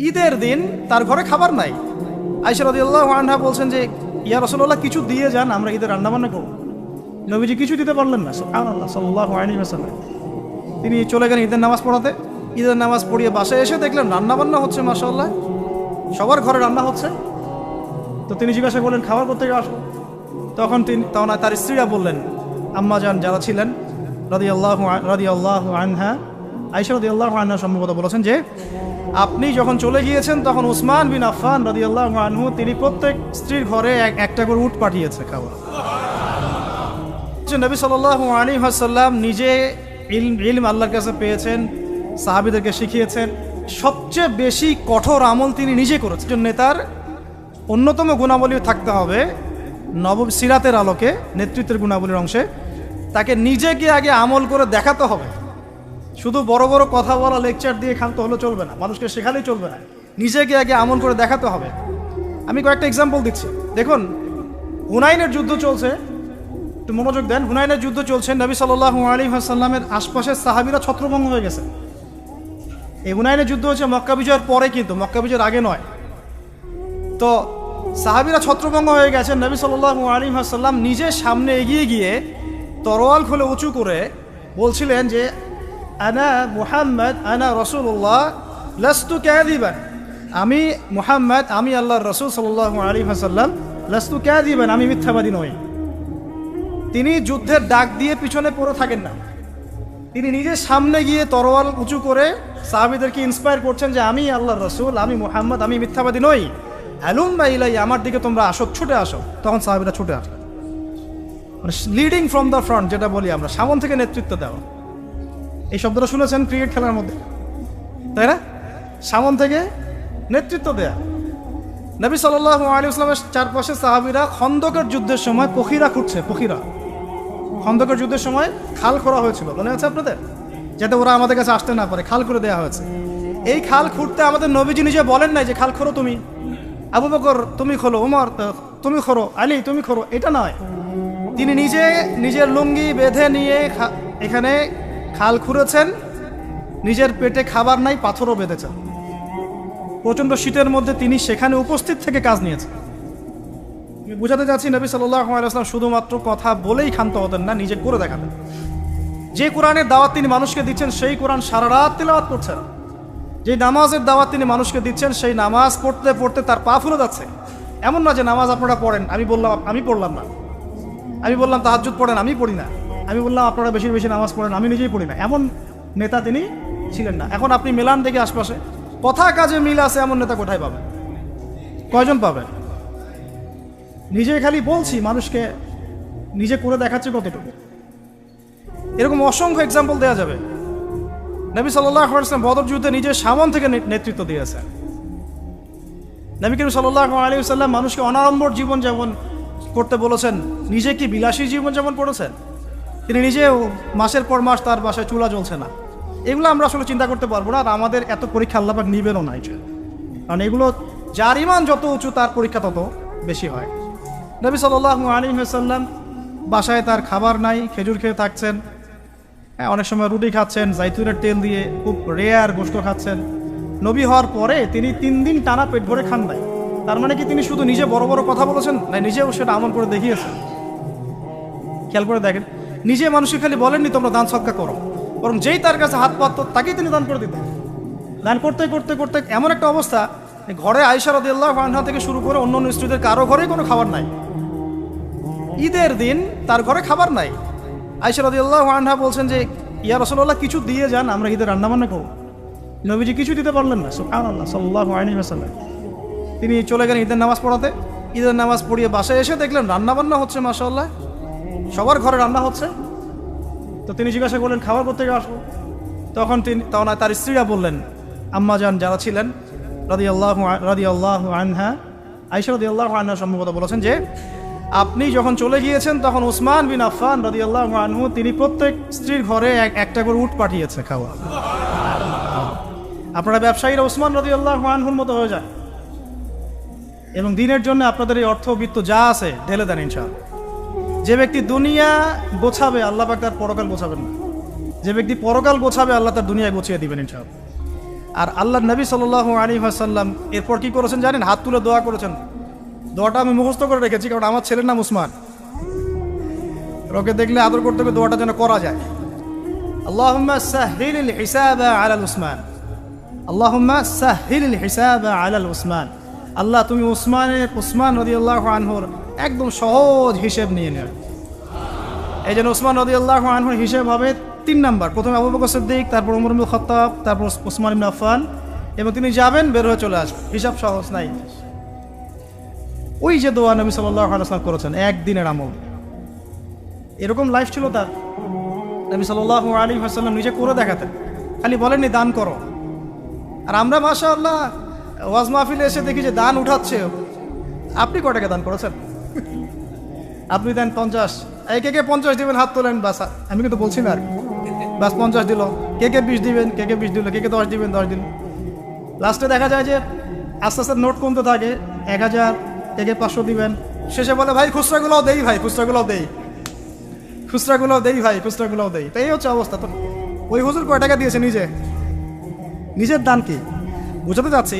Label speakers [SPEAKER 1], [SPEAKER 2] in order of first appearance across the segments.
[SPEAKER 1] ঈদের দিন তার ঘরে খাবার নাই। আয়েশা রাদিয়াল্লাহু আনহা বলছেন যে ইয়া রাসূলুল্লাহ কিছু দিয়ে যান, আমরা ঈদের রান্নাবান্না করব। নবীজি কিছু দিতে পারলেন না, সুবহানাল্লাহ সাল্লাল্লাহু আলাইহি ওয়াসাল্লাম। তিনি চলে গেলেন ঈদের নামাজ পড়াতে। ঈদের নামাজ পড়িয়ে বাসায় এসে দেখলেন রান্নাবান্না হচ্ছে, মাশাআল্লাহ সবার ঘরে রান্না হচ্ছে। তো তিনি জিজ্ঞাসা করলেন খাবার কোত্থেকে আসলো? তখন তার স্ত্রীরা বললেন, আম্মা জান যারা ছিলেন রাদিয়াল্লাহু আনহা, আয়েশা রাদিয়াল্লাহু আনহা সম্ভবত বলেছেন যে আপনি যখন চলে গিয়েছেন তখন উসমান বিন আফফান রাদিয়াল্লাহু আনহু তিনি প্রত্যেক স্ত্রীর ঘরে একটা করে উট পাঠিয়েছে খাবার। নবী সাল্লাল্লাহু আলাইহি ওয়াসাল্লাম নিজে ইলম আল্লাহর কাছে পেয়েছেন, সাহাবীদেরকে শিখিয়েছেন। সবচেয়ে বেশি কঠোর আমল তিনি নিজে করেছেন। নেতার অন্যতম গুণাবলী থাকতে হবে সিরাতের আলোকে, নেতৃত্বের গুণাবলীর অংশে তাকে নিজেকে আগে আমল করে দেখাতে হবে। শুধু বড় বড় কথা বলা, লেকচার দিয়ে ক্ষান্ত হলে চলবে না, মানুষকে শেখালেই চলবে না, নিজেকে আগে আমল করে দেখাতে হবে। আমি কয়েকটা এক্সাম্পল দিচ্ছি। দেখুন, হুনাইনের যুদ্ধ চলছে, একটু মনোযোগ দেন। হুনাইনের যুদ্ধ চলছে, নবী সাল্লাল্লাহু আলাইহি ওয়াসাল্লামের আশপাশের সাহাবীরা ছত্রভঙ্গ হয়ে গেছে। এই হুনাইনের যুদ্ধ হচ্ছে মক্কা বিজয়ের পরে, কিন্তু মক্কা বিজয়ের আগে নয়। তো সাহাবীরা ছত্রভঙ্গ হয়ে গেছেন। নবী সাল্লাল্লাহু আলাইহি ওয়াসাল্লাম নিজে সামনে এগিয়ে গিয়ে তরোয়াল খুলে উঁচু করে বলছিলেন যে আনা মুহাম্মদ আনা রাসূলুল্লাহ লাস্তু কাযিবান, আমি মুহাম্মদ, আমি আল্লাহর রাসূল সাল্লাল্লাহু আলাইহি ওয়াসাল্লাম, লাস্তু কাযিবান, আমি মিথ্যাবাদী নই। তিনি যুদ্ধের ডাক দিয়ে পিছনে পড়ে থাকেন না, তিনি নিজে সামনে গিয়ে তরোয়াল উঁচু করে সাহাবীদেরকে ইন্সপায়ার করছেন যে আমি আল্লাহর রাসূল, আমি মুহাম্মদ, আমি মিথ্যাবাদী নই, হালুম্মা ইলাইয়া, আমার দিকে তোমরা আসো, ছুটে আসো। তখন সাহাবীরা ছুটে আসে। মানে লিডিং ফ্রম দ্য ফ্রন্ট, যেটা বলি আমরা, সামন থেকে নেতৃত্ব দেওয়া। এই শব্দটা শুনেছেন ক্রিকেট খেলার মধ্যে, তাই না? সামন থেকে নেতৃত্ব দেয়া। নবী সাল্লাল্লাহু আলাইহি ওয়াসাল্লামের চারপাশে সাহাবীরা খন্দকের যুদ্ধের সময় পখিরা খুঁড়ছে। খন্দকের যুদ্ধের সময় খাল খোঁড়া হয়েছিল, মনে আছে আপনাদের? যাতে ওরা আমাদের কাছে আসতে না পারে, খাল করে দেওয়া হয়েছে। এই খাল খুঁড়তে আমাদের নবীজি নিজে বলেন নাই যে খাল খোঁড়ো তুমি, আবু বকর তুমি খোলো, উমর তুমি খোঁড়ো, আলী তুমি খোঁড়ো, এটা নয়। তিনি নিজে নিজের লুঙ্গি বেঁধে নিয়ে এখানে খাল খুঁড়েছেন। নিজের পেটে খাবার নাই, পাথরও বেঁধেছেন। প্রচণ্ড শীতের মধ্যে তিনি সেখানে উপস্থিত থেকে কাজ নিয়েছেন। আমি বুঝাতে চাচ্ছি, নবী সাল্লাল্লাহু আলাইহি ওয়াসাল্লাম শুধুমাত্র কথা বলেই ক্ষান্ত হতেন না, নিজে করে দেখাতেন। যে কোরআনের দাওয়াত তিনি মানুষকে দিচ্ছেন সেই কোরআন সারা রাত তিলাওয়াত করছেন। যে নামাজের দাওয়াত তিনি মানুষকে দিচ্ছেন সেই নামাজ পড়তে পড়তে তার পা ফুলে যাচ্ছে। এমন না যে নামাজ আপনারা পড়েন, আমি বললাম আমি পড়লাম না, আমি বললাম তাহাজ্জুদ পড়েন, আমি পড়ি না, আমি বললাম আপনারা বেশি বেশি নামাজ পড়েন, আমি নিজেই পড়ি না, এমন নেতা তিনি ছিলেন না। এখন আপনি মেলান দেখে আশপাশে কথা কাজে মিল আছে এমন নেতা কোথায় পাবেন? কয়জন পাবেন? নিজে খালি বলছি, মানুষকে নিজে করে দেখাচ্ছে কতটুকু। এরকম অসংখ্য এক্সাম্পল দেওয়া যাবে। নবী সাল্লাল্লাহু আলাইহি ওয়াসাল্লাম বদর যুদ্ধে নিজে সামন থেকে নেতৃত্ব দিয়েছেন। নবী করিম সাল্লাল্লাহু আলাইহি ওয়াসাল্লাম মানুষকে অনাড়ম্বর জীবনযাপন করতে বলেছেন, নিজে কি বিলাসী জীবনযাপন করেছেন? তিনি নিজেও মাসের পর মাস তার বাসায় চুলা জ্বলছে না। এগুলো আমরা আসলে চিন্তা করতে পারবো না, আর আমাদের এত পরীক্ষা আল্লাহ পাক নিবেনও না, কারণ এগুলো যার ঈমান যত উঁচু তার পরীক্ষা তত বেশি হয়। নবী সাল্লাল্লাহু আলাইহি ওয়াসাল্লাম বাসায় তার খাবার নাই, খেজুর খেয়ে থাকছেন, অনেক সময় রুটি খাচ্ছেন, জাইতুনের তেল দিয়ে খুব রেয়ার গোশত খাচ্ছেন। নবী হওয়ার পরে তিনি 3 দিন টানা পেট ভরে খান নাই। তার মানে কি তিনি শুধু নিজে বড় বড় কথা বলেছেন? না, নিজেও সেটা আমল করে দেখিয়েছেন। খেয়াল করে দেখেন, নিজে মানুষকে খালি বলেননি তোমরা দান সদকা করো, বরং যেই তার কাছে হাত পাতত তাকেই তিনি দান করে দিতেন। দান করতে করতে করতে এমন একটা অবস্থা, ঘরে আয়েশা রাদিয়াল্লাহু আনহা থেকে শুরু করে অন্য স্ত্রীদের কারো ঘরেই কোনো খাবার নাই। ঈদের দিন তার ঘরে খাবার নাই। আয়েশা রাদিয়াল্লাহু আনহা বলছেন যে ইয়া রাসূলুল্লাহ কিছু দিয়ে যান, আমরা ঈদের রান্নাবান্না করব। নবীজি কিছু দিতে পারলেন না, সুবহানাল্লাহ সাল্লাল্লাহু আলাইহি ওয়াসাল্লাম। তিনি চলে গেলেন ঈদের নামাজ পড়াতে। ঈদের নামাজ পড়িয়ে বাসায় এসে দেখলেন রান্নাবান্না হচ্ছে, মাশাআল্লাহ সবার ঘরে রান্না হচ্ছে। তো তিনি জিজ্ঞাসা করলেন খাবার কোত্থেকে আসলো? তখন তার স্ত্রীরা বললেন, আম্মা জান যারা ছিলেন রাদিয়াল্লাহু আনহা, আয়েশা রাদিয়াল্লাহু আনহা সম্ভবত বলেছেন যে আপনি যখন চলে গিয়েছেন তখন উসমান বিন আফফান রাদিয়াল্লাহু আনহু তিনি প্রত্যেক স্ত্রীর ঘরে একটা করে উট পাঠিয়েছে খাওয়া। আপনারা ব্যবসায়ীরা উসমান রাদিয়াল্লাহু আনহুর মতো হয়ে যান এবং দিনের জন্য আপনাদের এই অর্থ বিত্ত যা আছে ঢেলে দেন ইনশাআল্লাহ। যে ব্যক্তি দুনিয়া গোছাবে আল্লাহ পাক তার পরকাল গোছাবেন না, যে ব্যক্তি পরকাল গোছাবে আল্লাহ তার দুনিয়া গুছিয়ে দিবেন ইনশাআল্লাহ। আর আল্লাহ নবী সাল্লাল্লাহু আলাইহি ওয়াসাল্লাম এরপর কি করেছেন জানেন? হাত তুলে দোয়া করেছেন। দোয়াটা আমি মুখস্থ করে রেখেছি, কারণ আমার ছেলের নাম উসমান। ওকে দেখলে আদর করতে হবে, দোয়াটা যেন করা যায়। আল্লাহুম্মা সাহহিলিল হিসাবা আলাল উসমান, আল্লাহুম্মা সাহহিলিল হিসাবা আলাল উসমান। আল্লাহ তুমি উসমান রাদিয়াল্লাহু আনহুর একদম সহজ হিসেব নিয়ে নেন। এই জন্য উসমান রাদিয়াল্লাহু আনহুর হিসেব হবে 3 নাম্বার। প্রথমে আবু বকর সিদ্দিক, তারপর ওমর ইবনে খাত্তাব, তারপর উসমান ইবনে আফফান, এবং তিনি যাবেন, বের হয়ে চলে আসবেন। হিসাব সহজ নাই। ওই যে দোয়া নবী সাল্লাল্লাহু আলাইহি ওয়াসাল্লাম করেছেন, একদিনের আমল। এরকম লাইফ ছিল তার। নবী সাল্লাল্লাহু আলাইহি ওয়াসাল্লাম নিজে করে দেখাতেন, খালি বলেননি দান করো। আর আমরা মাশাআল্লাহ ওয়াজ মাহফিলে এসে দেখি যে দান উঠাচ্ছে। আপনি কয় টাকা দান করেছেন? আপনি দেন 50। এই কে 50 দিবেন হাত তোলেন, বাস। আমি কিন্তু বলছি না আর, বাস 50 দিল। কে 20 দিবেন, কে 20 দিল, কে 10 দিবেন, 10 দিন। লাস্টে দেখা যায় যে আস্তে আস্তে নোট কমতে থাকে, 1000, কে 500 দিবেন। শেষে বলে ভাই খুচরাগুলোও দেই, ভাই খুচরাগুলোও দেই, খুচরাগুলোও দেই, ভাই খুচরাগুলোও দেই। তো এই হচ্ছে অবস্থা। তো ওই হুজুর কয় টাকা দিয়েছে নিজের দান কি বুঝাতে যাচ্ছি।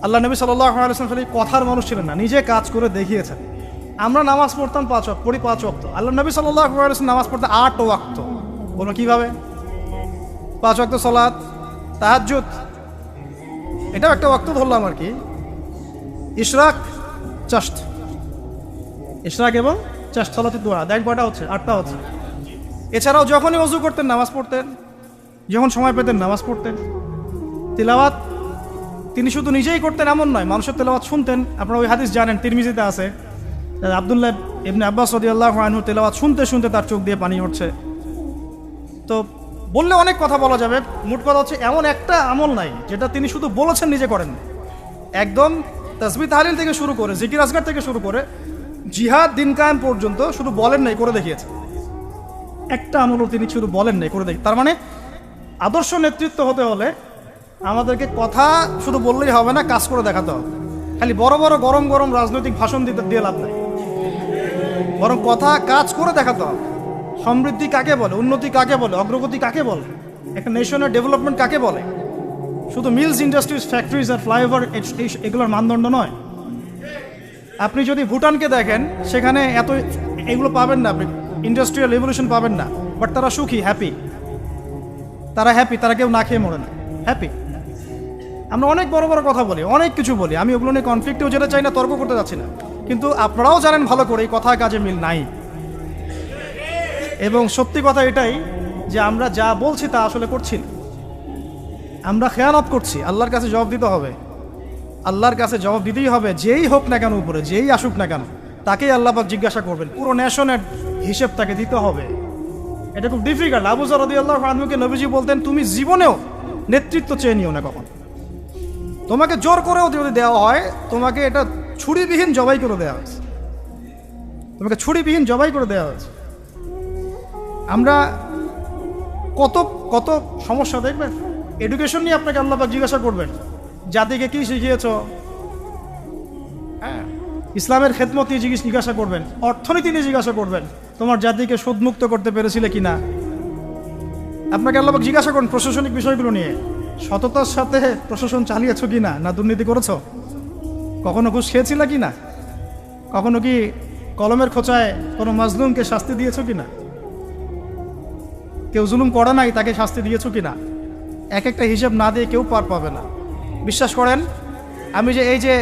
[SPEAKER 1] আল্লাহ নবী সাল্লাল্লাহু আলাইহি ওয়াসাল্লাম খালি কথার মানুষ ছিলেন না, নিজে কাজ করে দেখিয়েছেন। আমরা নামাজ পড়তাম 5 ওয়াক্ত, পড়ি 5 ওয়াক্ত। আল্লাহ নবী সাল্লাল্লাহু আলাইহি ওয়াসাল্লাম নামাজ পড়তে 8 ওয়াক্ত। বলো কিভাবে? 5 ওয়াক্ত সালাত, তাহাজ্জুদ, এটাও একটা ওয়াক্ত ধরলাম আর কি। ইশরাক, চাশত, ইশরাক এবং চাশত সালাতের দোয়া, দেখ কয়টা হচ্ছে? 8টা হচ্ছে। এছাড়াও যখনই ওযু করতেন নামাজ পড়তেন, যখন সময় পেতেন নামাজ পড়তেন। তিলাওয়াত তিনি শুধু নিজেই করতেন এমন নয়, মানুষের তেলাওয়াত শুনতেন। আপনারা ওই হাদিস জানেন, তিরমিজিতে আছে, আব্দুল্লাহ ইবনে আব্বাস রাদিয়াল্লাহু আনহু তেলাওয়াত শুনতে শুনতে তার চোখ দিয়ে পানি উঠছে। তো বললে অনেক কথা বলা যাবে, মোট কথা হচ্ছে এমন একটা আমল নাই যেটা তিনি শুধু বলেছেন নিজে করেন। একদম তাসবিহ তাহলিল থেকে শুরু করে, জিকির আজকার থেকে শুরু করে জিহাদ দিন কায়েম পর্যন্ত শুধু বলেন নাই, করে দেখিয়েছেন। একটা আমলও তিনি শুধু বলেন নাই, করে দেখি। তার মানে আদর্শ নেতৃত্ব হতে হলে আমাদেরকে কথা শুধু বললেই হবে না, কাজ করে দেখাতে হবে। খালি বড় বড় গরম গরম রাজনৈতিক ভাষণ দিতে দিয়ে লাভ নাই, বরং কথা কাজ করে দেখাতে হবে। সমৃদ্ধি কাকে বলে, উন্নতি কাকে বলে, অগ্রগতি কাকে বলে, একটা নেশনের ডেভেলপমেন্ট কাকে বলে। শুধু মিলস, ইন্ডাস্ট্রিজ, ফ্যাক্টরিজ আর ফ্লাইওভার এগুলোর মানদণ্ড নয়। আপনি যদি ভুটানকে দেখেন, সেখানে এগুলো পাবেন না, আপনি ইন্ডাস্ট্রিয়াল রেভলিউশন পাবেন না, বাট তারা সুখী, হ্যাপি। তারা হ্যাপি, তারা কেউ না খেয়ে মরে না, হ্যাপি। আমরা অনেক বড় বড় কথা বলি, অনেক কিছু বলি, আমি ওগুলো নিয়ে কনফ্লিক্টেও যেতে চাই না, তর্ক করতে যাচ্ছি না, কিন্তু আপনারাও জানেন ভালো করে এই কথা কাজে মিল নাই। এবং সত্যি কথা এটাই যে আমরা যা বলছি তা আসলে করছি না, আমরা খেয়ানত করছি। আল্লাহর কাছে জবাব দিতে হবে, আল্লাহর কাছে জবাব দিতেই হবে। যেই হোক না কেন উপরে, যেই আসুক না কেন, তাকেই আল্লাহ পাক জিজ্ঞাসা করবেন। পুরো নেশনের হিসেব তাকে দিতে হবে। এটা খুব ডিফিকাল্ট। আবু যর রাদিয়াল্লাহু আনহুকে নবীজি বলতেন, তুমি জীবনেও নেতৃত্ব চেয়ে নিও না কখন। তোমাকে জোর করেও যদি দেওয়া হয়, তোমাকে এটা ছুরিবিহীন জবাই করে দেওয়া হয়েছে, তোমাকে ছুরিবিহীন জবাই করে দেওয়া হয়েছে। আমরা কত কত সমস্যা দেখবেন। এডুকেশন নিয়ে আপনাকে আল্লাহ পাক জিজ্ঞাসা করবেন, জাতিকে কি শিখিয়েছ? হ্যাঁ, ইসলামের খেদমত নিয়ে জিজ্ঞাসা করবেন, অর্থনীতি নিয়ে জিজ্ঞাসা করবেন, তোমার জাতিকে সুদমুক্ত করতে পেরেছিলে কিনা। আপনাকে আল্লাহ পাক জিজ্ঞাসা করুন প্রশাসনিক বিষয়গুলো নিয়ে, সততার সাথে প্রশাসন চালিয়েছ কিনা, না দুর্নীতি করেছ, কখনো ঘুষ খেয়েছিল কিনা, কখনো কি কলমের খোঁচায় কোনো মাজলুমকে শাস্তি দিয়েছ কিনা, কেউ জুলুম করে নাই তাকে শাস্তি দিয়েছ কিনা। এক একটা হিসাব না দিয়ে কেউ পার পাবে না। বিশ্বাস করেন, আমি যে এই যে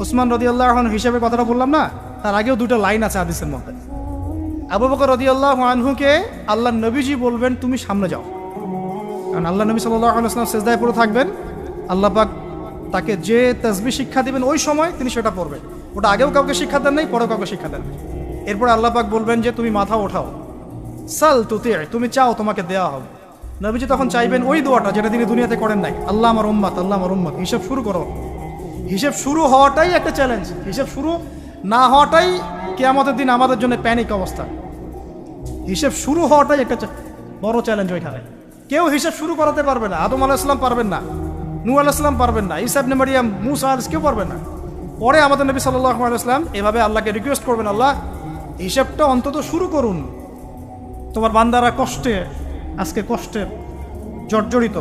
[SPEAKER 1] উসমান রাদিয়াল্লাহু আনহু হিসাবের কথাটা বললাম না, তার আগেও 2টা লাইন আছে হাদিসের মধ্যে। আবু বকর রাদিয়াল্লাহু আনহুকে আল্লাহ নবীজি বলবেন তুমি সামনে যাও, কারণ আল্লাহ নবী সাল্লাল্লাহু আলাইহি ওয়াসাল্লাম সিজদায় পড়ে থাকবেন। আল্লাহ পাক তাকে যে তাসবিহ শিক্ষা দিবেন ওই সময় তিনি সেটা পড়বেন। ওটা আগেও কাউকে শিক্ষা দেন নাই, পরেও কাউকে শিক্ষা দেন। এরপর আল্লাহ পাক বলবেন যে তুমি মাথা ওঠাও, সাল তুতি, তুমি চাও তোমাকে দেওয়া হবে। নবীজি তখন চাইবেন ওই দোয়াটা যেটা তিনি দুনিয়াতে করেন নাই, আল্লাহ আমার উম্মত, আল্লাহ আমার উম্মত। হিসাব শুরু করো। হিসাব শুরু হওয়াটাই একটা চ্যালেঞ্জ। হিসাব শুরু না হওয়াটাই কিয়ামতের দিন আমাদের জন্য প্যানিক অবস্থা। হিসাব শুরু হওয়াটাই একটা বড় চ্যালেঞ্জ। ওইখানে কেউ হিসাব শুরু করাতে পারবে না। আদম আলাইহিস সালাম পারবেন না, নূহ আলাইহিস সালাম পারবেন না, ঈসা ইবনে মারইয়াম, মুসা আলাইহিস কেউ পারবেন না। পরে আমাদের নবী সাল্লাল্লাহু আলাইহি ওয়াসাল্লাম এভাবে আল্লাহকে রিকোয়েস্ট করবেন, আল্লাহ হিসাবটা অন্তত শুরু করুন। তোমার বান্দারা কষ্টে, আজকে কষ্টে জর্জরিত,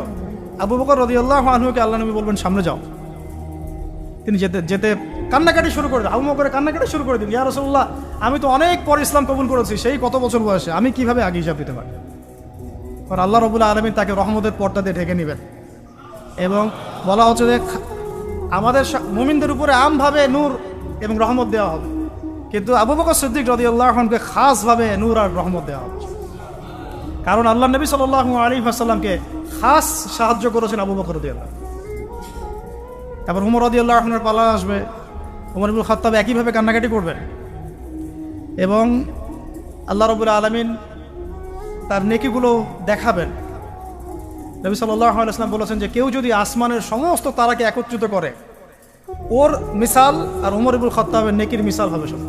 [SPEAKER 1] আবু বকর রাদিয়াল্লাহু আনহুকে আল্লাহ নবী বলবেন সামনে যাও, তিনি যেতে যেতে কান্নাকাটি শুরু করে দেন। আবু বকর কান্নাকাটি শুরু করে দিন, ইয়া রাসূলুল্লাহ, আমি তো অনেক পর ইসলাম কবুল করেছি, সেই কত বছর বয়সে, আমি কিভাবে আগে হিসাব দিতে পারি? কারণ আল্লাহ রাব্বুল আলামিন তাকে রহমতের পর্দা দিয়ে ঢেকে নেবেন। এবং বলা হচ্ছে যে আমাদের মুমিনদের উপরে আমভাবে নূর এবং রহমত দেওয়া হবে, কিন্তু আবু বকর সিদ্দিক রাদিয়াল্লাহু আনহুকে খাসভাবে নূর আর রহমত দেওয়া হবে। কারণ আল্লাহ নবী সাল্লাল্লাহু আলাইহি ওয়াসাল্লামকে খাস সাহায্য করেছেন আবু বকর রাদিয়াল্লাহু। তারপর উমর রাদিয়াল্লাহু আনহুর পালা আসবে, উমর ইবনে খাত্তাব একইভাবে কান্নাকাটি করবেন এবং আল্লাহ রাব্বুল আলামিন তার নেকিগুলো দেখাবেন। নবী সাল্লাল্লাহু আলাইহি ওয়াসাল্লাম বলেছেন যে কেউ যদি আসমানের সমস্ত তারাকে একত্রিত করে, ওর মিসাল আর উমর ইবনে খাত্তাবের নেকির মিসাল হবে সব।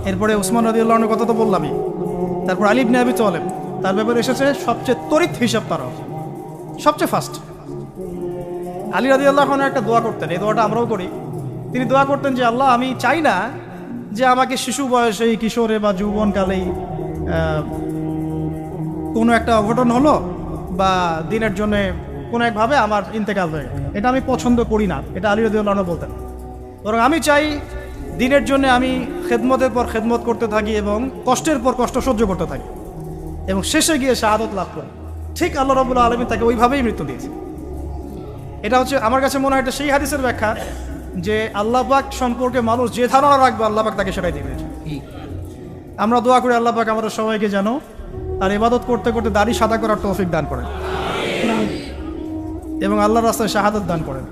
[SPEAKER 1] এরপরে উসমান রাদিয়াল্লাহু আনহুর কথা তো বললামই, তারপর আলী ইবনে আবি তালেব, তার ব্যাপারে এসেছে সবচেয়ে তড়িৎ হিসাব তারা, সবচেয়ে ফাস্ট। আলী রাদিয়াল্লাহু আনহু একটা দোয়া করতেন, এই দোয়াটা আমরাও করি। তিনি দোয়া করতেন যে আল্লাহ, আমি চাই না যে আমাকে শিশু বয়সেই, কিশোরে বা যৌবনকালেই কোনো একটা অঘটন হলো বা দিনের জন্য কোনো একভাবে আমার ইন্তেকাল হয়ে গেল, এটা আমি পছন্দ করি না, এটা আলী রাদিয়াল্লাহু আনহু বলতেন। বরং আমি চাই দিনের জন্য আমি খেদমতের পর খেদমত করতে থাকি এবং কষ্টের পর কষ্ট সহ্য করতে থাকি এবং শেষে গিয়ে শাহাদত লাভ করি। ঠিক আল্লাহ রাব্বুল আলামিন তাকে ওইভাবেই মৃত্যু দিয়েছে। এটা হচ্ছে আমার কাছে মনে হয় এটা সেই হাদিসের ব্যাখ্যা যে আল্লাহ পাক সম্পর্কে মানুষ যে ধারণা রাখবে আল্লাহ পাক তাকে সেটাই দিবে। আমরা দোয়া করি আল্লাহ পাক আমাদের সবাইকে যেন তার ইবাদত করতে করতে দাড়ি সাদা করার তৌফিক দান করেন এবং আল্লাহর রাস্তায় শাহাদত দান করেন।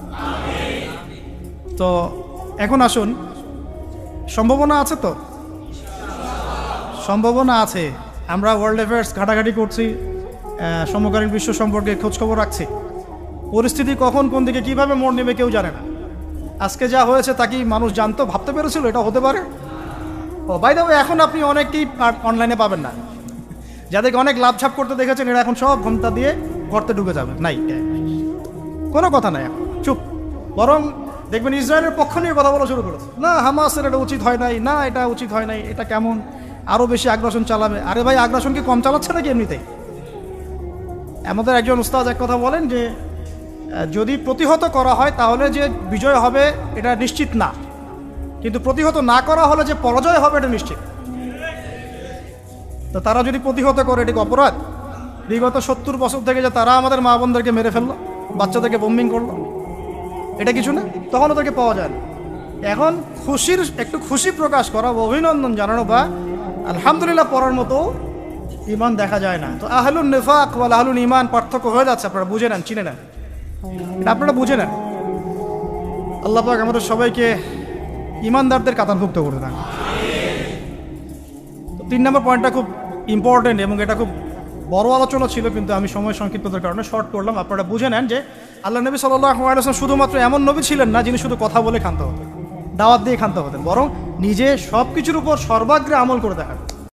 [SPEAKER 1] তো এখন আসুন, সম্ভাবনা আছে তো? সম্ভাবনা আছে। আমরা ওয়ার্ল্ড অ্যাফেয়ার্স ঘাটাঘাটি করছি, সমকালীন বিশ্ব সম্পর্কে খোঁজখবর রাখছি। পরিস্থিতি কখন কোন দিকে কীভাবে মোড় নেবে কেউ জানে না। আজকে যা হয়েছে তা কি মানুষ জানতো, ভাবতে পেরেছিল এটা হতে পারে? ও বাই দ্য ওয়ে, এখন আপনি অনেককেই অনলাইনে পাবেন না, যাদেরকে অনেক লাভঝাপ করতে দেখেছেন, এরা এখন সব ঘন্টা দিয়ে গর্তে ঢুকে যাবে। নাই, কোনো কথা নাই, এখন চুপ। বরং দেখবেন ইসরায়েলের পক্ষ নিয়ে কথা বলা শুরু করেছে, না হামাসের এটা উচিত হয় নাই, না এটা উচিত হয় নাই, এটা কেমন, আরও বেশি আগ্রাসন চালাবে। আরে ভাই, আগ্রাসন কি কম চালাচ্ছে নাকি এমনিতেই? আমাদের একজন উস্তাদ এক কথা বলেন যে যদি প্রতিহত করা হয় তাহলে যে বিজয় হবে এটা নিশ্চিত না, কিন্তু প্রতিহত না করা হলে যে পরাজয় হবে এটা নিশ্চিত। তো তারা যদি প্রতিহত করে, এটি অপরাধ? বিগত 70 বছর থেকে যে তারা আমাদের মা বোনদেরকে মেরে ফেললো, বাচ্চাদেরকে বোম্বিং করলো, এটা কিছু না? তখন ওদেরকে পাওয়া যায় না। এখন একটু খুশি প্রকাশ করা, অভিনন্দন জানানো বা আলহামদুলিল্লাহ পড়ার মতো ইমান দেখা যায় না। তো আহলুন নিফাক ওয়াল আহলুল ইমান পার্থক্য হয়ে যাচ্ছে, আপনারা বুঝে নেন, চিনে নেন, এটা আপনারা বুঝে নেন। আল্লাহ পাক আমাদের সবাইকে ইমানদারদের কাতারভুক্ত করে দেন। তো 3 নম্বর পয়েন্টটা খুব ইম্পর্টেন্ট এবং এটা খুব বড় আলোচনা ছিল, কিন্তু আমি সময় সংক্ষিপ্ততার কারণে শর্ট করলাম। আপনারা বুঝে নেন যে আল্লাহ নবী সাল্লাল্লাহু আলাইহি ওয়াসাল্লাম শুধুমাত্র এমন নবী ছিলেন না যিনি শুধু কথা বলে ক্ষান্ত হতেন, দাওয়াত দিয়ে ক্ষান্ত হতেন, বরং নিজে সব কিছুর উপর সর্বাগ্রে আমল করে দেখান।